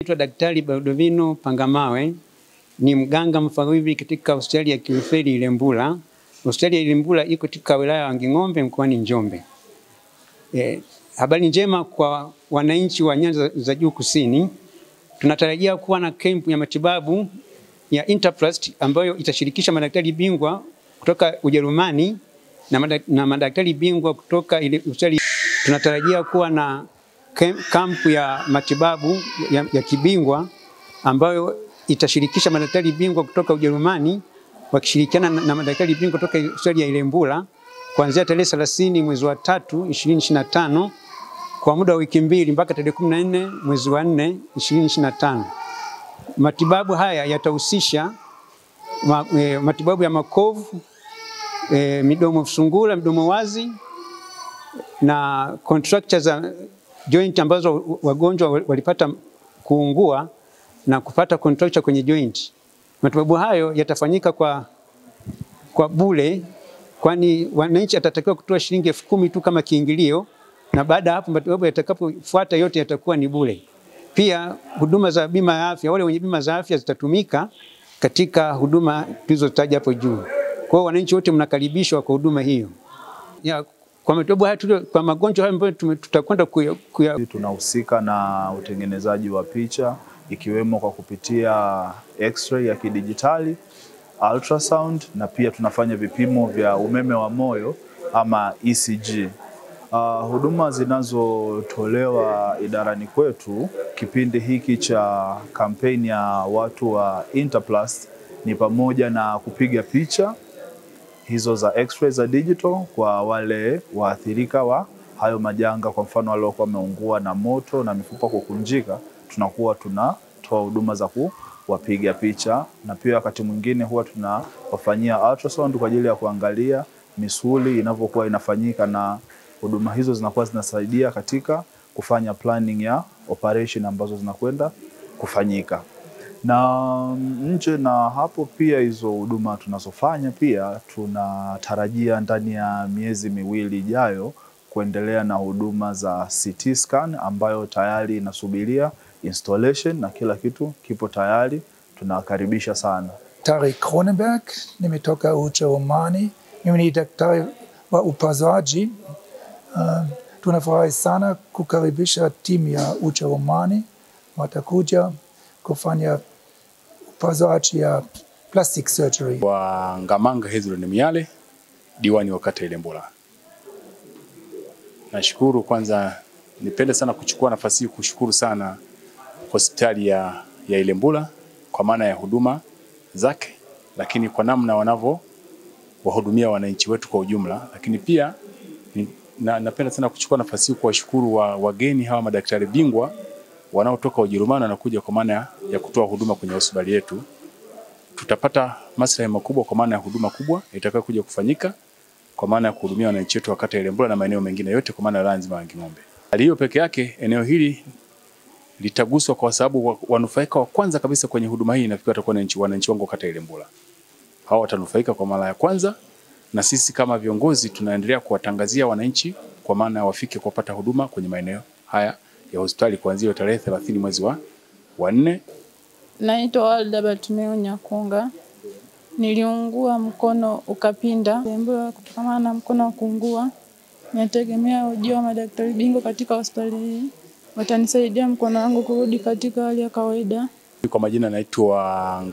Naitwa Daktari Baldovino Pangamawe, ni mganga mfawidhi katika hospitali ya Kiuferi Ilembula. Hospitali ya Ilembula iko katika wilaya ya Wanging'ombe mkoani Njombe. Habari njema kwa wananchi wa Nyanza za Juu Kusini. Tunatarajia kuwa na camp ya matibabu ya Interplast ambayo itashirikisha madaktari bingwa kutoka Ujerumani na madaktari bingwa kutoka ile hospitali. Tunatarajia kuwa na kampu ya matibabu ya kibingwa ambayo itashirikisha madaktari bingwa kutoka Ujerumani wakishirikiana na madaktari bingwa kutoka hospitali ya Ilembula kuanzia tarehe 30 mwezi wa 3 2025 kwa muda wa wiki 2 mpaka tarehe 14 mwezi wa 4 2025. Matibabu haya yatahusisha matibabu ya makovu, midomo sungura, midomo wazi na contractures za joint ambazo wagonjwa walipata kuungua na kupata contracture kwenye joint. Matibabu hayo yatafanyika kwa bure, kwani wananchi atatakiwa kutoa shilingi 10,000 tu kama kiingilio, na baada hapo matibabu yatakapofuata yote yatakuwa ni bure. Pia huduma za bima ya afya, wale wenye bima za afya zitatumika katika huduma tulizotaja hapo juu. Kwa hiyo wananchi wote mnakaribishwa kwa huduma hiyo. Kwa matibabu haya kwa magonjwa haya ambayo tutakwenda tunahusika na utengenezaji wa picha ikiwemo kwa kupitia x-ray ya kidijitali, ultrasound, na pia tunafanya vipimo vya umeme wa moyo ama ECG. Huduma zinazotolewa idarani kwetu kipindi hiki cha kampeni ya watu wa Interplast ni pamoja na kupiga picha hizo za x-ray za digital kwa wale waathirika wa hayo majanga. Kwa mfano wale waliokuwa wameungua na moto na mifupa kukunjika, tunakuwa tunatoa huduma za kuwapiga picha, na pia wakati mwingine huwa tunawafanyia ultrasound kwa ajili ya kuangalia misuli inavyokuwa inafanyika, na huduma hizo zinakuwa zinasaidia katika kufanya planning ya operation ambazo zinakwenda kufanyika. Na nje na hapo pia hizo huduma tunazofanya pia tunatarajia ndani ya miezi 2 ijayo kuendelea na huduma za CT scan ambayo tayari inasubiria installation na kila kitu kipo tayari. Tunakaribisha sana. Daktari Kronenberg, nimetoka Ujerumani. Mimi ni daktari wa upasuaji. Tunafurahi sana kukaribisha timu ya Ujerumani watakuja kufanya upasuaji ya plastic surgery. Wa Ngamanga Hezron Miale, diwani wa kata Ilembula. Nashukuru, kwanza nipende sana kuchukua nafasi hii kushukuru sana hospitali ya Ilembula kwa maana ya huduma zake, lakini kwa namna wanavyo wahudumia wananchi wetu kwa ujumla. Lakini pia napenda sana kuchukua nafasi hii kuwashukuru wageni hawa madaktari bingwa wanaotoka Ujerumani na kuja kwa maana ya kutoa huduma kwenye hospitali yetu. Tutapata maslahi makubwa kwa maana ya huduma kubwa itakayokuja kufanyika kwa maana ya kuhudumia wananchi wetu wa kata Ilembula na maeneo mengine yote kwa maana ya wilaya nzima ya Wanging'ombe. Hali hiyo peke yake, eneo hili litaguswa kwa sababu wanufaika wa kwanza kabisa kwenye huduma hii nafikiri watakuwa wananchi wangu wa kata Ilembula. Hao watanufaika kwa mara ya kwanza, na sisi kama viongozi tunaendelea kuwatangazia wananchi kwa maana ya wafike kupata huduma kwenye maeneo haya ya hospitali kuanzia tarehe 30 mwezi wa 4. Naitwa Walda Batumeo Nyakunga. Niliungua mkono ukapinda. Ilembula kutokana na mkono kuungua. Nategemea ujio wa madaktari bingwa katika hospitali hii. Watanisaidia mkono wangu kurudi katika hali ya kawaida. Kwa majina naitwa